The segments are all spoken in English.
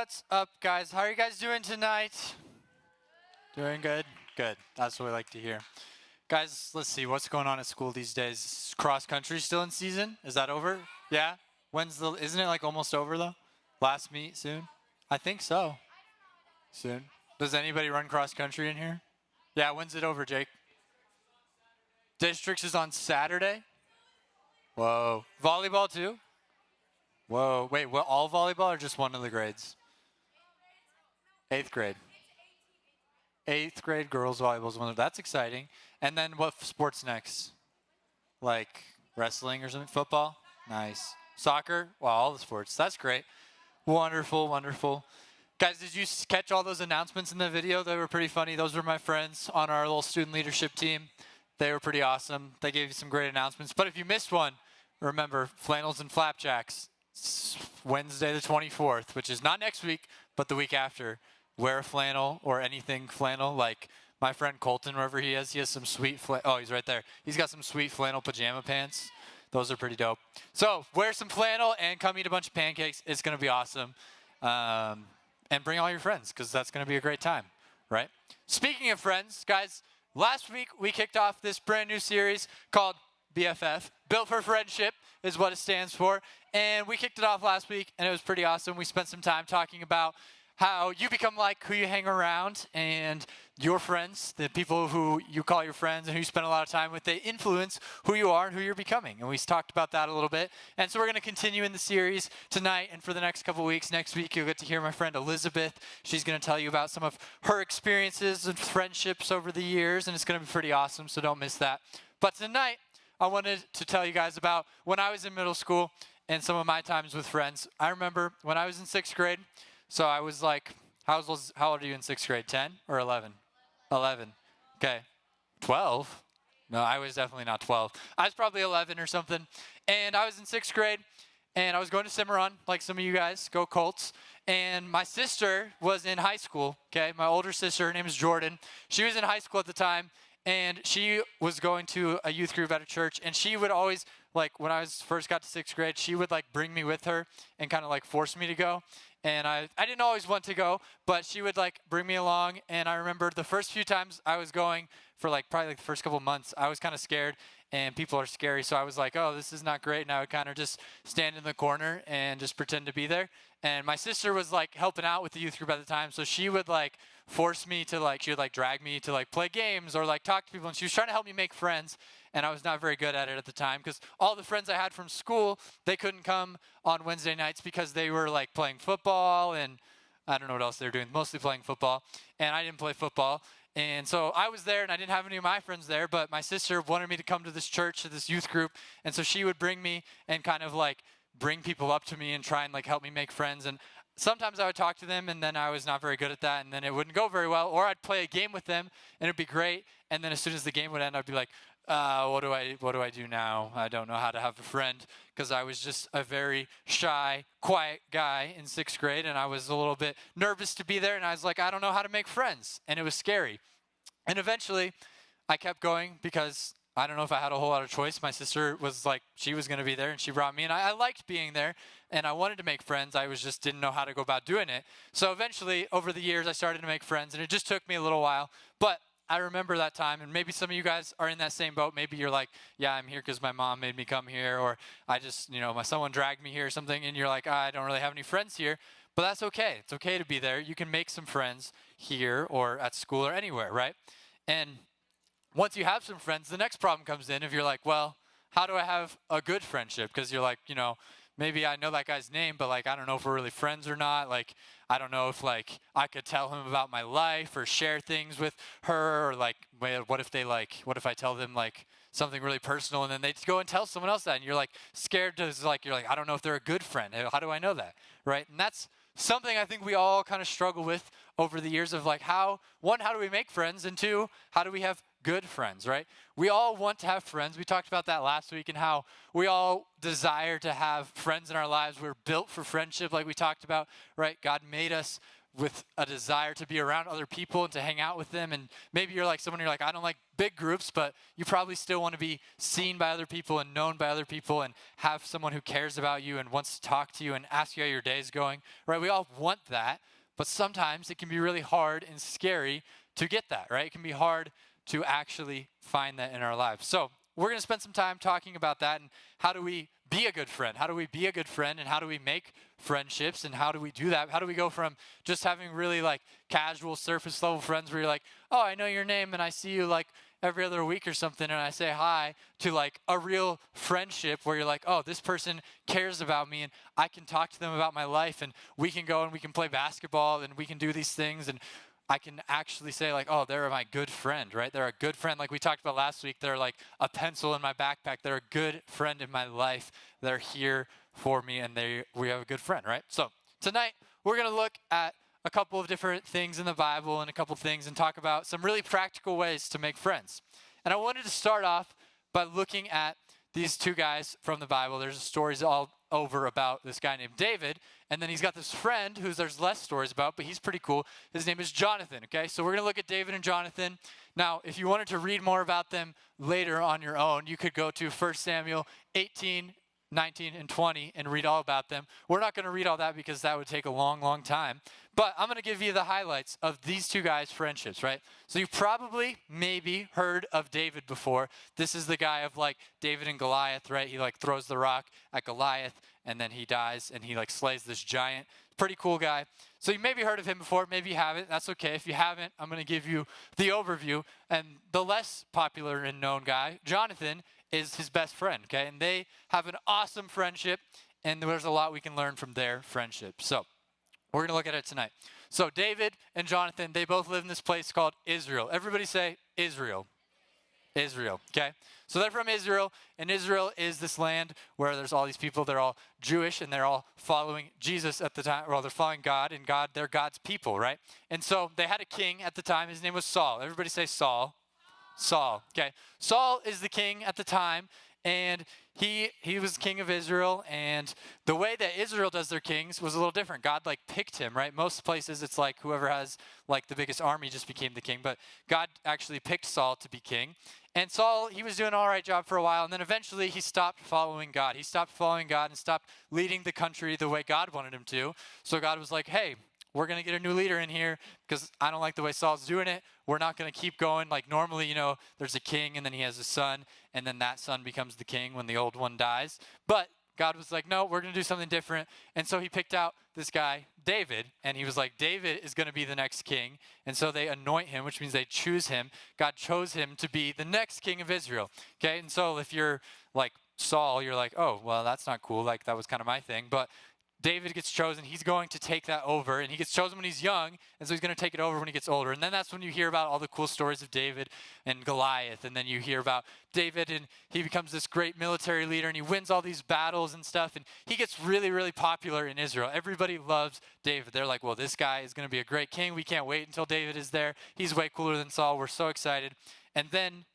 What's up, guys? How are you guys doing tonight? Doing good? Good. That's what we like to hear. Guys, let's see. What's going on at school these days? Is cross country still in season? Is that over? Yeah? Isn't it like almost over though? Last meet soon? I think so. Soon. Does anybody run cross country in here? Yeah, when's it over, Jake? Districts is on Saturday? Whoa. Volleyball too? Whoa. Wait, what, all volleyball or just one of the grades? 8th grade. 8th grade girls volleyball is one of that's exciting. And then what sports next? Like wrestling or something? Football? Nice. Soccer? Wow, all the sports. That's great. Wonderful, wonderful. Guys, did you catch all those announcements in the video? They were pretty funny. Those were my friends on our little student leadership team. They were pretty awesome. They gave you some great announcements. But if you missed one, remember, flannels and flapjacks. It's Wednesday the 24th, which is not next week, but the week after. Wear a flannel or anything flannel. Like my friend Colton, wherever he has some sweet oh, he's right there. He's got some sweet flannel pajama pants. Those are pretty dope. So wear some flannel and come eat a bunch of pancakes. It's going to be awesome. And bring all your friends because that's going to be a great time, right? Speaking of friends, guys, last week we kicked off this brand new series called BFF. Built for Friendship is what it stands for. And we kicked it off last week, and it was pretty awesome. We spent some time talking about how you become like who you hang around, and your friends, the people who you call your friends and who you spend a lot of time with, they influence who you are and who you're becoming. And we talked about that a little bit. And so we're going to continue in the series tonight and for the next couple weeks. Next week, you'll get to hear my friend Elizabeth. She's going to tell you about some of her experiences and friendships over the years, and it's going to be pretty awesome, so don't miss that. But tonight, I wanted to tell you guys about when I was in middle school and some of my times with friends. I remember when I was in 6th grade, so I was like, how old are you in 6th grade, 10 or 11? 11. Okay. 12? No, I was definitely not 12. I was probably 11 or something. And I was in 6th grade, and I was going to Cimarron, like some of you guys. Go Colts. And my sister was in high school, okay? My older sister, her name is Jordan. She was in high school at the time, and she was going to a youth group at a church, and she would always, like, when I first got to 6th grade, she would, like, bring me with her and kind of, like, force me to go. And I didn't always want to go, but she would, like, bring me along. And I remember the first few times I was going for, like, probably, like, the first couple months, I was kind of scared, and people are scary. So I was like, oh, this is not great. And I would kind of just stand in the corner and just pretend to be there. And my sister was, like, helping out with the youth group at the time. So she would, like, force me to, like, she would, like, drag me to, like, play games or, like, talk to people. And she was trying to help me make friends. And I was not very good at it at the time because all the friends I had from school, they couldn't come on Wednesday nights because they were like playing football and I don't know what else they were doing, mostly playing football. And I didn't play football. And so I was there and I didn't have any of my friends there, but my sister wanted me to come to this church, to this youth group. And so she would bring me and kind of like bring people up to me and try and like help me make friends. And sometimes I would talk to them and then I was not very good at that and then it wouldn't go very well. Or I'd play a game with them and it'd be great. And then as soon as the game would end, I'd be like, what do I do now? I don't know how to have a friend because I was just a very shy, quiet guy in 6th grade and I was a little bit nervous to be there and I was like, I don't know how to make friends and it was scary. And eventually I kept going because I don't know if I had a whole lot of choice. My sister was like, she was going to be there and she brought me and I liked being there and I wanted to make friends. I just didn't know how to go about doing it. So eventually over the years I started to make friends and it just took me a little while, but I remember that time, and maybe some of you guys are in that same boat. Maybe you're like, yeah, I'm here because my mom made me come here, or I just, someone dragged me here or something, and you're like, I don't really have any friends here. But that's okay. It's okay to be there. You can make some friends here or at school or anywhere, right? And once you have some friends, the next problem comes in if you're like, well, how do I have a good friendship? Because you're like, maybe I know that guy's name, but like, I don't know if we're really friends or not. Like, I don't know if like I could tell him about my life or share things with her or like, what if I tell them like something really personal and then they go and tell someone else that and you're like scared to I don't know if they're a good friend. How do I know that? Right? And that's something I think we all kind of struggle with over the years of like how do we make friends? And two, how do we have good friends, right? We all want to have friends. We talked about that last week and how we all desire to have friends in our lives. We're built for friendship like we talked about, right? God made us with a desire to be around other people and to hang out with them. And maybe you're like someone, you're like, I don't like big groups, but you probably still want to be seen by other people and known by other people and have someone who cares about you and wants to talk to you and ask you how your day is going, right? We all want that, but sometimes it can be really hard and scary to get that, right? It can be hard to actually find that in our lives. So we're going to spend some time talking about that and how do we be a good friend? How do we be a good friend and how do we make friendships and how do we do that? How do we go from just having really like casual surface level friends where you're like, oh, I know your name and I see you like every other week or something and I say hi, to like a real friendship where you're like, oh, this person cares about me and I can talk to them about my life and we can go and we can play basketball and we can do these things and I can actually say like, oh, they're my good friend, right? They're a good friend. Like we talked about last week, they're like a pencil in my backpack. They're a good friend in my life. They're here for me and we have a good friend, right? So tonight we're going to look at a couple of different things in the Bible and a couple things and talk about some really practical ways to make friends. And I wanted to start off by looking at these two guys from the Bible. There's stories all over about this guy named David, and then he's got this friend who there's less stories about, but he's pretty cool. His name is Jonathan, okay? So we're going to look at David and Jonathan. Now, if you wanted to read more about them later on your own, you could go to 1 Samuel 18, 19, and 20 and read all about them. We're not going to read all that because that would take a long, long time. But I'm going to give you the highlights of these two guys' friendships, right? So you've probably, maybe, heard of David before. This is the guy of like David and Goliath, right? He like throws the rock at Goliath and then he dies and he like slays this giant. Pretty cool guy. So you maybe heard of him before, maybe you haven't. That's okay. If you haven't, I'm going to give you the overview. And the less popular and known guy, Jonathan, is his best friend, okay? And they have an awesome friendship, and there's a lot we can learn from their friendship. So we're going to look at it tonight. So David and Jonathan, they both live in this place called Israel. Everybody say Israel. Israel, okay? So they're from Israel, and Israel is this land where there's all these people. They're all Jewish, and they're all following Jesus at the time. Well, they're following God, and God, they're God's people, right? And so they had a king at the time. His name was Saul. Everybody say Saul. Saul, okay. Saul is the king at the time, and he was king of Israel, and the way that Israel does their kings was a little different. God like picked him, right? Most places it's like whoever has like the biggest army just became the king, but God actually picked Saul to be king. And Saul, he was doing an all right job for a while, and then eventually he stopped following God. He stopped following God and stopped leading the country the way God wanted him to. So God was like, hey, we're going to get a new leader in here because I don't like the way Saul's doing it. We're not going to keep going. Like normally, you know, there's a king and then he has a son and then that son becomes the king when the old one dies. But God was like, no, we're going to do something different. And so he picked out this guy, David, and he was like, David is going to be the next king. And so they anoint him, which means they choose him. God chose him to be the next king of Israel. Okay, and so if you're like Saul, you're like, oh, well, that's not cool. Like that was kind of my thing. But David gets chosen, he's going to take that over, and he gets chosen when he's young, and so he's going to take it over when he gets older. And then that's when you hear about all the cool stories of David and Goliath, and then you hear about David, and he becomes this great military leader, and he wins all these battles and stuff, and he gets really, really popular in Israel. Everybody loves David. They're like, well, this guy is going to be a great king. We can't wait until David is there. He's way cooler than Saul. We're so excited. And then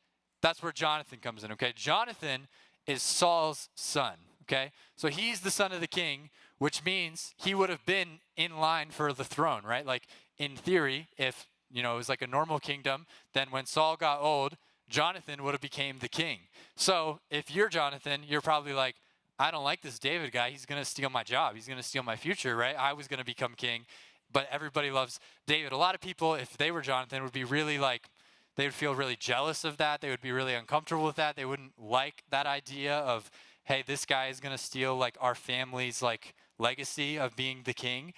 that's where Jonathan comes in, okay? Jonathan is Saul's son, okay? So he's the son of the king, which means he would have been in line for the throne, right? Like in theory, if, you know, it was like a normal kingdom, then when Saul got old, Jonathan would have became the king. So if you're Jonathan, you're probably like, I don't like this David guy. He's going to steal my job. He's going to steal my future, right? I was going to become king, but everybody loves David. A lot of people, if they were Jonathan, would be really like, they would feel really jealous of that. They would be really uncomfortable with that. They wouldn't like that idea of, hey, this guy is going to steal like our family's like legacy of being the king.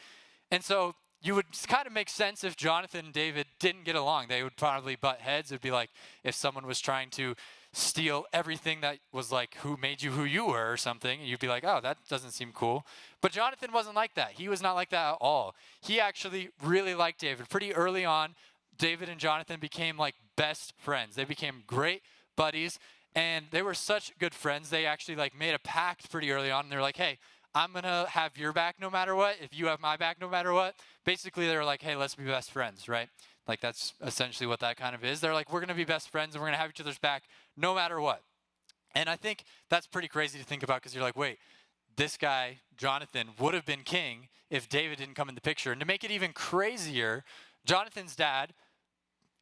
And so you would kind of make sense if Jonathan and David didn't get along. They would probably butt heads. It'd be like if someone was trying to steal everything that was like who made you who you were or something. And you'd be like, oh, that doesn't seem cool. But Jonathan wasn't like that. He was not like that at all. He actually really liked David. Pretty early on, David and Jonathan became like best friends. They became great buddies. And they were such good friends. They actually like made a pact pretty early on. And they're like, hey, I'm going to have your back no matter what, if you have my back no matter what. Basically, they were like, hey, let's be best friends, right? Like that's essentially what that kind of is. They're like, we're going to be best friends and we're going to have each other's back no matter what. And I think that's pretty crazy to think about because you're like, wait, this guy, Jonathan, would have been king if David didn't come in the picture. And to make it even crazier, Jonathan's dad,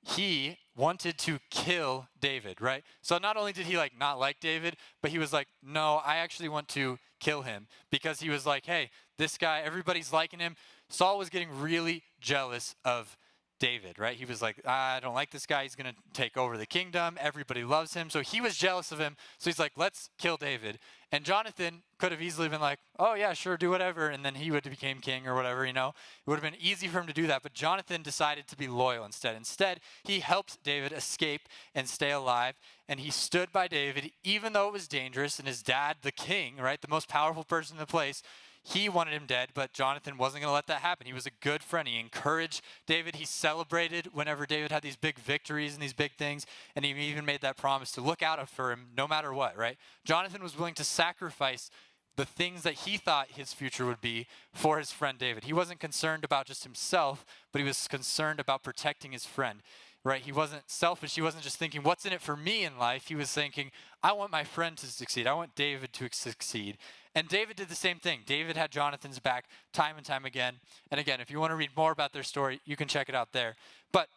he wanted to kill David, right? So not only did he like not like David, but he was like, no, I actually want to kill him, because he was like, hey, this guy, everybody's liking him. Saul was getting really jealous of David, right? He was like, I don't like this guy. He's going to take over the kingdom. Everybody loves him. So he was jealous of him. So he's like, let's kill David. And Jonathan could have easily been like, oh yeah, sure, do whatever. And then he would have became king or whatever, you know. It would have been easy for him to do that. But Jonathan decided to be loyal instead. Instead, he helped David escape and stay alive. And he stood by David, even though it was dangerous. And his dad, the king, right, the most powerful person in the place, he wanted him dead, but Jonathan wasn't going to let that happen. He was a good friend. He encouraged David. He celebrated whenever David had these big victories and these big things, and he even made that promise to look out for him no matter what, right? Jonathan was willing to sacrifice the things that he thought his future would be for his friend David. He wasn't concerned about just himself, but he was concerned about protecting his friend, right? He wasn't selfish. He wasn't just thinking, what's in it for me in life? He was thinking, I want my friend to succeed. I want David to succeed. And David did the same thing. David had Jonathan's back time and time again. And again, if you want to read more about their story, you can check it out there. But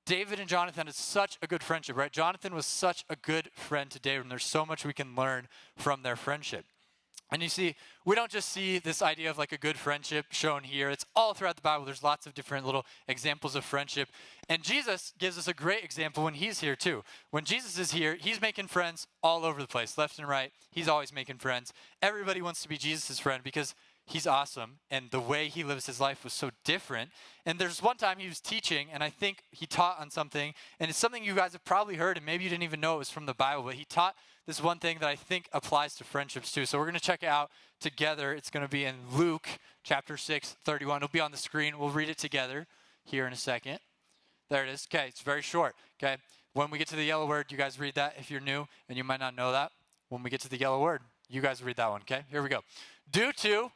David and Jonathan had such a good friendship, right? Jonathan was such a good friend to David, and there's so much we can learn from their friendship. And you see, we don't just see this idea of like a good friendship shown here. It's all throughout the Bible. There's lots of different little examples of friendship. And Jesus gives us a great example when he's here too. When Jesus is here, he's making friends all over the place, left and right. He's always making friends. Everybody wants to be Jesus' friend because he's awesome, and the way he lives his life was so different. And there's one time he was teaching, and I think he taught on something, and it's something you guys have probably heard, and maybe you didn't even know it was from the Bible, but he taught this one thing that I think applies to friendships too. So we're going to check it out together. It's going to be in Luke chapter 6, 31. It'll be on the screen. We'll read it together here in a second. There it is. Okay, it's very short. Okay, when we get to the yellow word, you guys read that if you're new, and you might not know that. When we get to the yellow word, you guys read that one. Okay, here we go. Do to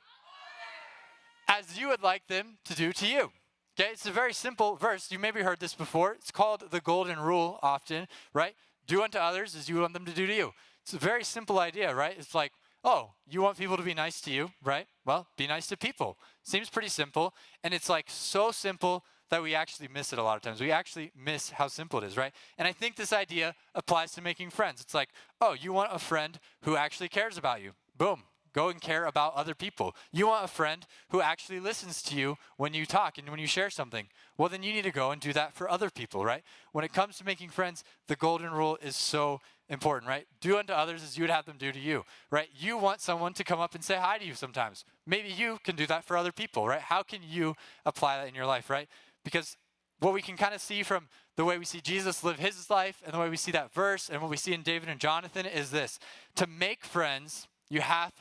as you would like them to do to you. Okay, it's a very simple verse. You maybe heard this before. It's called the golden rule often, right? Do unto others as you want them to do to you. It's a very simple idea, right? It's like, oh, you want people to be nice to you, right? Well, be nice to people. Seems pretty simple. And it's like so simple that we actually miss it a lot of times. We actually miss how simple it is, right? And I think this idea applies to making friends. It's like, oh, you want a friend who actually cares about you. Boom. Go and care about other people. You want a friend who actually listens to you when you talk and when you share something. Well, then you need to go and do that for other people, right? When it comes to making friends, the golden rule is so important, right? Do unto others as you would have them do to you, right? You want someone to come up and say hi to you sometimes. Maybe you can do that for other people, right? How can you apply that in your life, right? Because what we can kind of see from the way we see Jesus live his life and the way we see that verse and what we see in David and Jonathan is this. To make friends, you have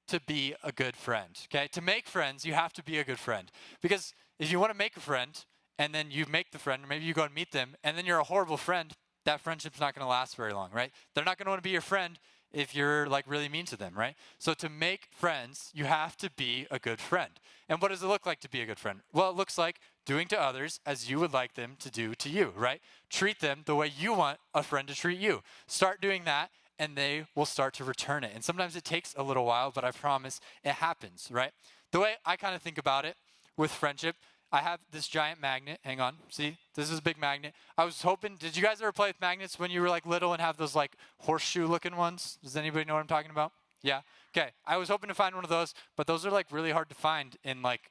to be a good friend, okay? To make friends, you have to be a good friend. Because if you want to make a friend, and then you make the friend, or maybe you go and meet them, and then you're a horrible friend, that friendship's not going to last very long, right? They're not going to want to be your friend if you're like really mean to them, right? So to make friends, you have to be a good friend. And what does it look like to be a good friend? Well, it looks like doing to others as you would like them to do to you, right? Treat them the way you want a friend to treat you. Start doing that, and they will start to return it. And sometimes it takes a little while, but I promise it happens, right? The way I kind of think about it with friendship, I have this giant magnet. Hang on. See, this is a big magnet. I was hoping, did you guys ever play with magnets when you were like little and have those like horseshoe looking ones? Does anybody know what I'm talking about? Yeah? Okay. I was hoping to find one of those, but those are like really hard to find in like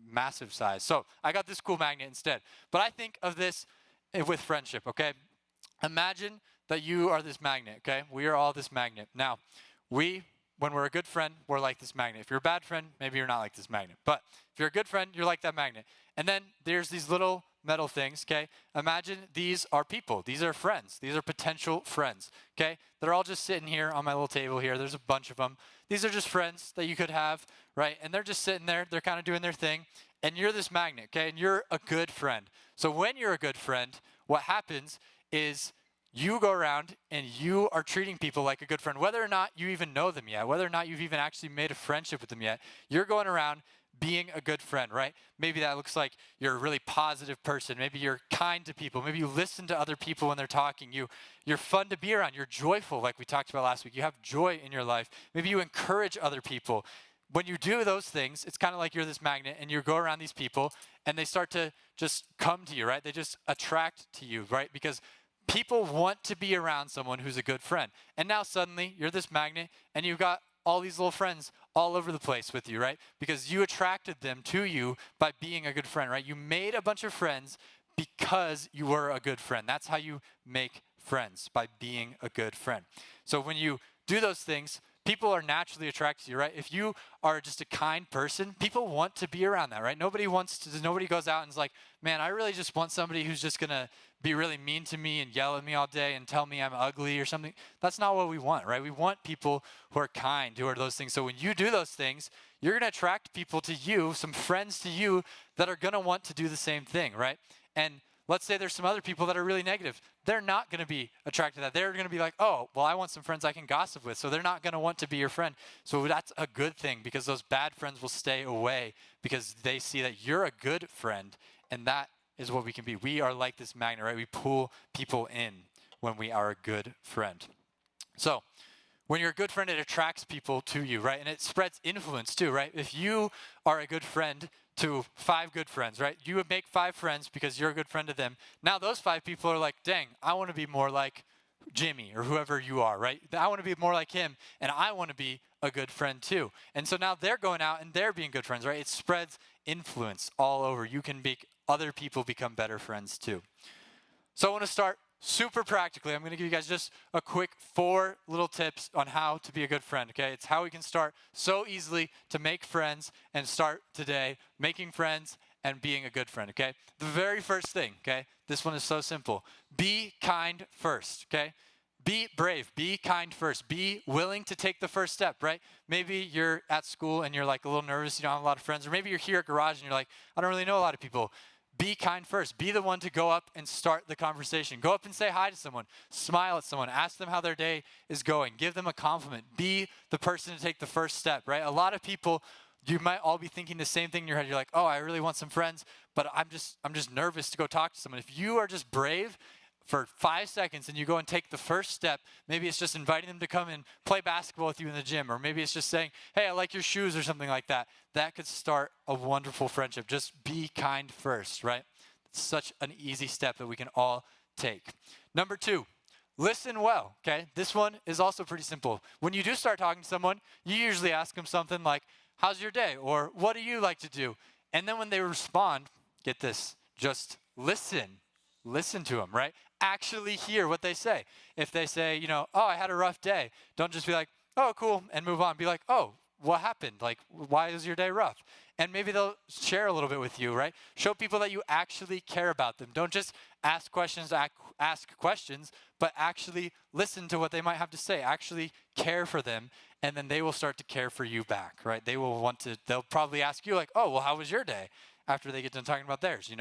massive size. So I got this cool magnet instead. But I think of this with friendship, okay? Imagine that you are this magnet, okay? We are all this magnet. Now, when we're a good friend, we're like this magnet. If you're a bad friend, maybe you're not like this magnet. But if you're a good friend, you're like that magnet. And then there's these little metal things, okay? Imagine these are people. These are friends. These are potential friends, okay? They're all just sitting here on my little table here. There's a bunch of them. These are just friends that you could have, right? And they're just sitting there. They're kind of doing their thing. And you're this magnet, okay? And you're a good friend. So when you're a good friend, what happens is you go around and you are treating people like a good friend, whether or not you even know them yet, whether or not you've even actually made a friendship with them yet. You're going around being a good friend, right? Maybe that looks like you're a really positive person. Maybe you're kind to people. Maybe you listen to other people when they're talking. You're fun to be around. You're joyful, like we talked about last week. You have joy in your life. Maybe you encourage other people. when you do those things, it's kind of like you're this magnet and you go around these people and they start to just come to you, right? They just attract to you, right? Because people want to be around someone who's a good friend. And now suddenly you're this magnet and you've got all these little friends all over the place with you, right? Because you attracted them to you by being a good friend, right? You made a bunch of friends because you were a good friend. That's how you make friends, by being a good friend. So when you do those things, people are naturally attracted to you, right? If you are just a kind person, people want to be around that, right? Nobody goes out and is like, man, I really just want somebody who's just gonna be really mean to me and yell at me all day and tell me I'm ugly or something. That's not what we want, right? We want people who are kind, who are those things. So when you do those things, you're gonna attract people to you, some friends to you that are gonna want to do the same thing, right? And let's say there's some other people that are really negative. They're not going to be attracted to that. They're going to be like, oh, well, I want some friends I can gossip with. So they're not going to want to be your friend. So that's a good thing, because those bad friends will stay away because they see that you're a good friend. And that is what we can be. We are like this magnet, right? We pull people in when we are a good friend. So when you're a good friend, it attracts people to you, right? And it spreads influence too, right? If you are a good friend to 5 good friends, right? You would make 5 friends because you're a good friend to them. Now those 5 people are like, dang, I want to be more like Jimmy or whoever you are, right? I want to be more like him, and I want to be a good friend too. And so now they're going out and they're being good friends, right? It spreads influence all over. You can make other people become better friends too. So I want to start super practically. I'm going to give you guys just a quick 4 little tips on how to be a good friend, okay? It's how we can start so easily to make friends and start today making friends and being a good friend, okay? The very first thing, okay? This one is so simple. Be kind first, okay? Be brave. Be kind first. Be willing to take the first step, right? Maybe you're at school and you're like a little nervous, you don't have a lot of friends, or maybe you're here at Garage and you're like, I don't really know a lot of people. Be kind first. Be the one to go up and start the conversation. Go up and say hi to someone. Smile at someone. Ask them how their day is going. Give them a compliment. Be the person to take the first step, right? A lot of people, you might all be thinking the same thing in your head. You're like, oh, I really want some friends, but I'm just nervous to go talk to someone. If you are just brave for 5 seconds and you go and take the first step, maybe it's just inviting them to come and play basketball with you in the gym, or maybe it's just saying, hey, I like your shoes or something like that. That could start a wonderful friendship. Just be kind first, right? It's such an easy step that we can all take. Number 2, listen well, okay? This one is also pretty simple. When you do start talking to someone, you usually ask them something like, how's your day? Or what do you like to do? And then when they respond, get this, just listen. Listen to them, right? Actually hear what they say. If they say, oh, I had a rough day, don't just be like, oh, cool, and move on. Be like, oh, what happened? Like, why is your day rough? And maybe they'll share a little bit with you, right? Show people that you actually care about them. Don't just ask questions, but actually listen to what they might have to say. Actually care for them, and then they will start to care for you back, right? They'll probably ask you like, oh, well, how was your day? After they get done talking about theirs,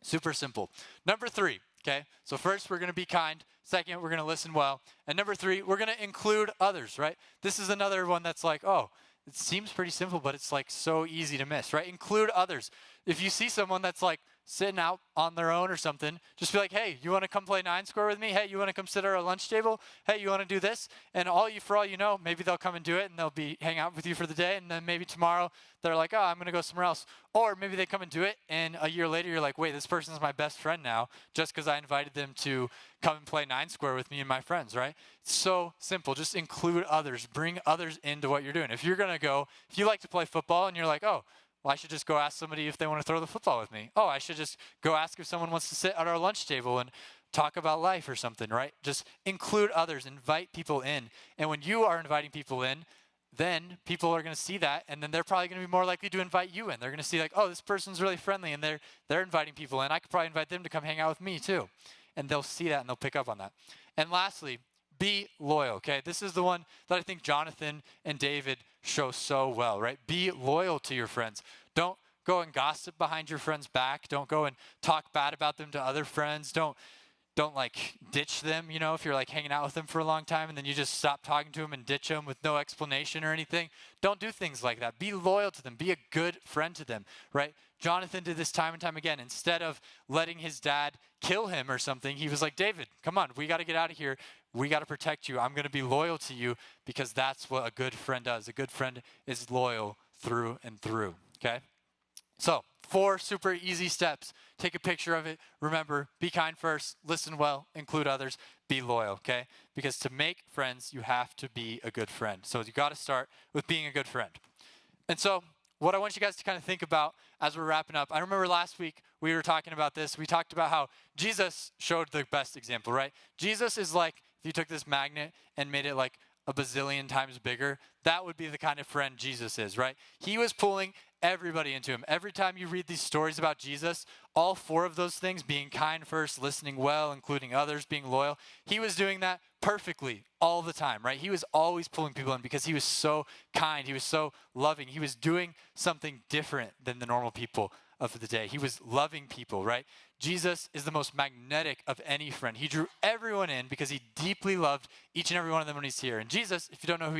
Super simple. Number 3, okay? So first, we're going to be kind. Second, we're going to listen well. And number 3, we're going to include others, right? This is another one that's like, oh, it seems pretty simple, but it's like so easy to miss, right? Include others. If you see someone that's like sitting out on their own or something, just be like, hey, you want to come play 9 square with me? Hey, you want to come sit at our lunch table? Hey, you want to do this? And for all you know, maybe they'll come and do it and they'll be hang out with you for the day. And then maybe tomorrow they're like, oh, I'm going to go somewhere else. Or maybe they come and do it. And a year later, you're like, wait, this person's my best friend now just because I invited them to come and play 9 square with me and my friends, right? It's so simple. Just include others. Bring others into what you're doing. If you like to play football and you're like, oh, well, I should just go ask somebody if they want to throw the football with me. Oh, I should just go ask if someone wants to sit at our lunch table and talk about life or something, right? Just include others, invite people in. And when you are inviting people in, then people are going to see that, and then they're probably going to be more likely to invite you in. They're going to see like, oh, this person's really friendly, and they're inviting people in. I could probably invite them to come hang out with me too. And they'll see that, and they'll pick up on that. And lastly, be loyal, okay? This is the one that I think Jonathan and David show so well, right? Be loyal to your friends. Don't go and gossip behind your friends' back. Don't go and talk bad about them to other friends. Don't like ditch them, if you're like hanging out with them for a long time and then you just stop talking to them and ditch them with no explanation or anything. Don't do things like that. Be loyal to them. Be a good friend to them, right? Jonathan did this time and time again. Instead of letting his dad kill him or something, he was like, David, come on, we got to get out of here. we got to protect you. I'm going to be loyal to you because that's what a good friend does. A good friend is loyal through and through, okay? So 4 super easy steps. Take a picture of it. Remember, be kind first, listen well, include others, be loyal, okay? Because to make friends, you have to be a good friend. So you got to start with being a good friend. And so what I want you guys to kind of think about as we're wrapping up, I remember last week we were talking about this. We talked about how Jesus showed the best example, right? Jesus is like, if you took this magnet and made it like a bazillion times bigger, that would be the kind of friend Jesus is, right? He was pulling everybody into him. Every time you read these stories about Jesus, all 4 of those things, being kind first, listening well, including others, being loyal, he was doing that perfectly all the time, right? He was always pulling people in because he was so kind. He was so loving. He was doing something different than the normal people of the day. He was loving people, right? Jesus is the most magnetic of any friend. He drew everyone in because he deeply loved each and every one of them when he's here. And Jesus, if you don't know who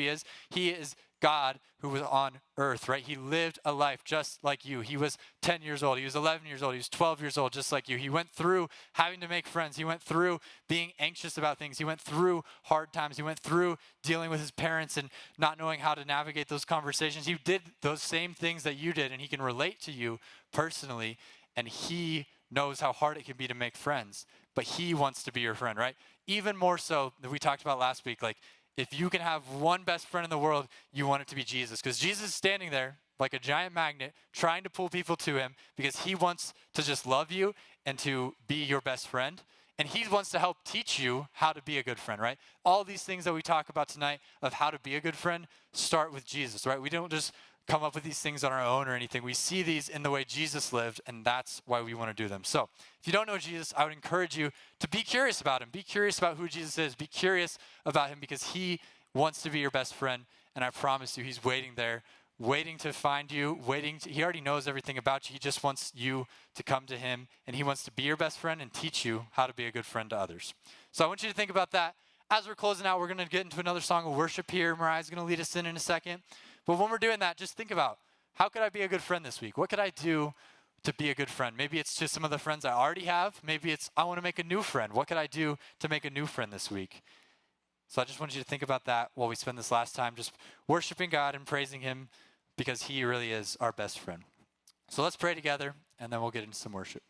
he is God who was on earth, right? He lived a life just like you. He was 10 years old. He was 11 years old. He was 12 years old, just like you. He went through having to make friends. He went through being anxious about things. He went through hard times. He went through dealing with his parents and not knowing how to navigate those conversations. He did those same things that you did, and he can relate to you personally, and he knows how hard it can be to make friends, but he wants to be your friend, right? Even more so than we talked about last week, like, if you can have one best friend in the world, you want it to be Jesus. Because Jesus is standing there like a giant magnet trying to pull people to him because he wants to just love you and to be your best friend. And he wants to help teach you how to be a good friend, right? All these things that we talk about tonight of how to be a good friend start with Jesus, right? We don't just come up with these things on our own or anything. We see these in the way Jesus lived, and that's why we want to do them. So if you don't know Jesus, I would encourage you to be curious about him. Be curious about who Jesus is. Be curious about him because he wants to be your best friend, and I promise you he's waiting there, waiting to find you, he already knows everything about you. He just wants you to come to him, and he wants to be your best friend and teach you how to be a good friend to others. So I want you to think about that. As we're closing out, we're going to get into another song of worship here. Mariah's going to lead us in a second. But when we're doing that, just think about, how could I be a good friend this week? What could I do to be a good friend? Maybe it's to some of the friends I already have. Maybe it's, I want to make a new friend. What could I do to make a new friend this week? So I just want you to think about that while we spend this last time just worshiping God and praising him because he really is our best friend. So let's pray together, and then we'll get into some worship.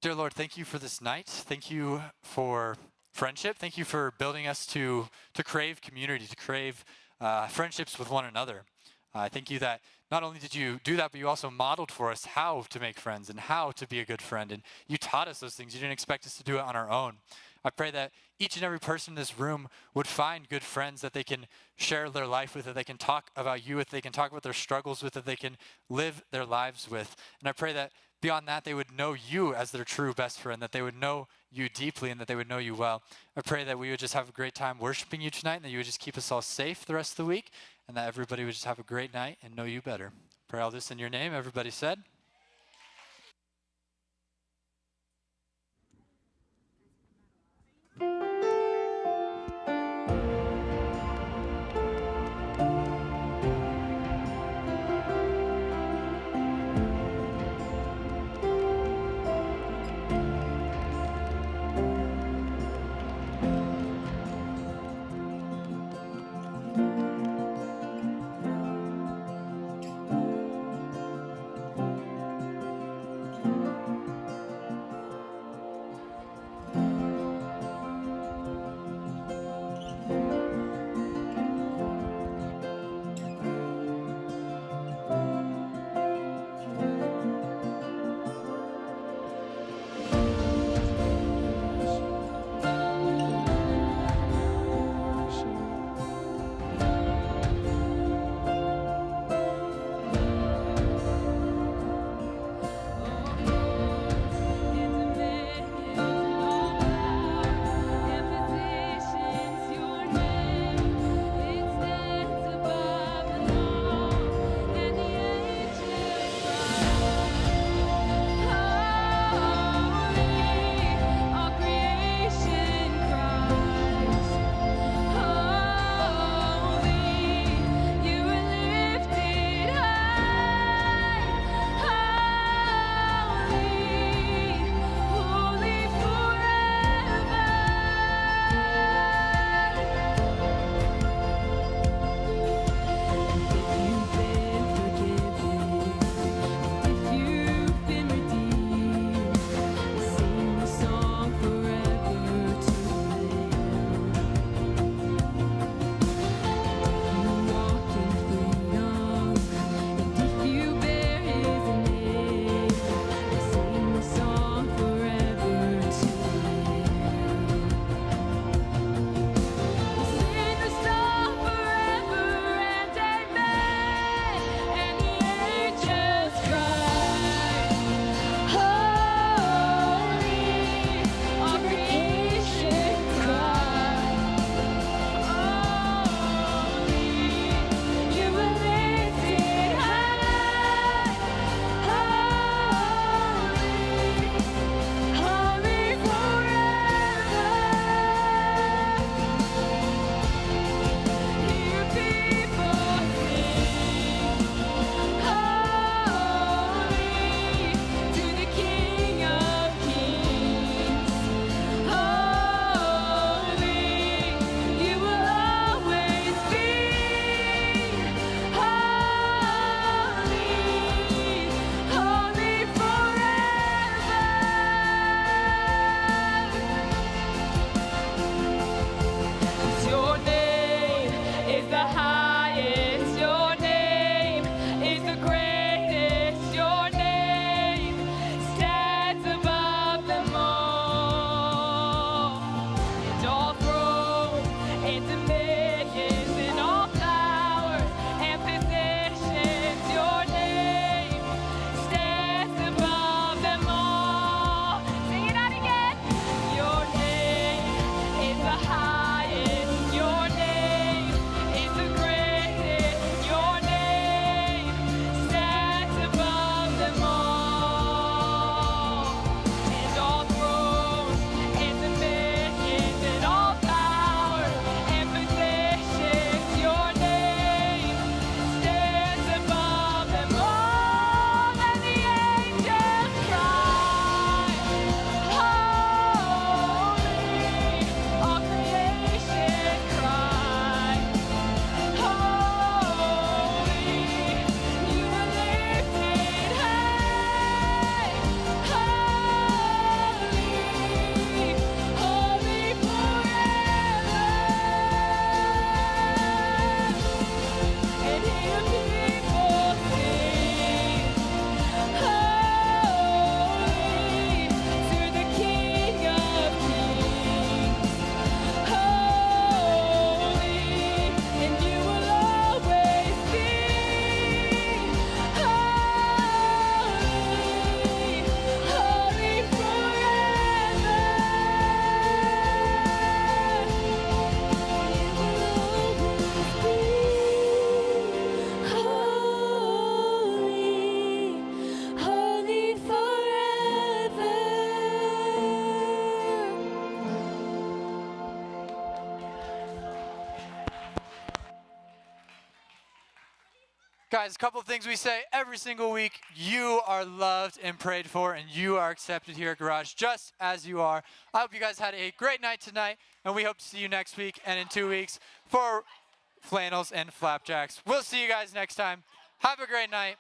Dear Lord, thank you for this night. Thank you for friendship. Thank you for building us to crave community, to crave friendships with one another. I thank you that not only did you do that, but you also modeled for us how to make friends and how to be a good friend. And you taught us those things. You didn't expect us to do it on our own. I pray that each and every person in this room would find good friends that they can share their life with, that they can talk about you with, they can talk about their struggles with, that they can live their lives with. And I pray that beyond that, they would know you as their true best friend, that they would know you deeply and that they would know you well. I pray that we would just have a great time worshiping you tonight and that you would just keep us all safe the rest of the week and that everybody would just have a great night and know you better. Pray all this in your name. Everybody said. Guys, a couple of things we say every single week. You are loved and prayed for, and you are accepted here at Garage just as you are. I hope you guys had a great night tonight, and we hope to see you next week and in 2 weeks for flannels and flapjacks. We'll see you guys next time. Have a great night.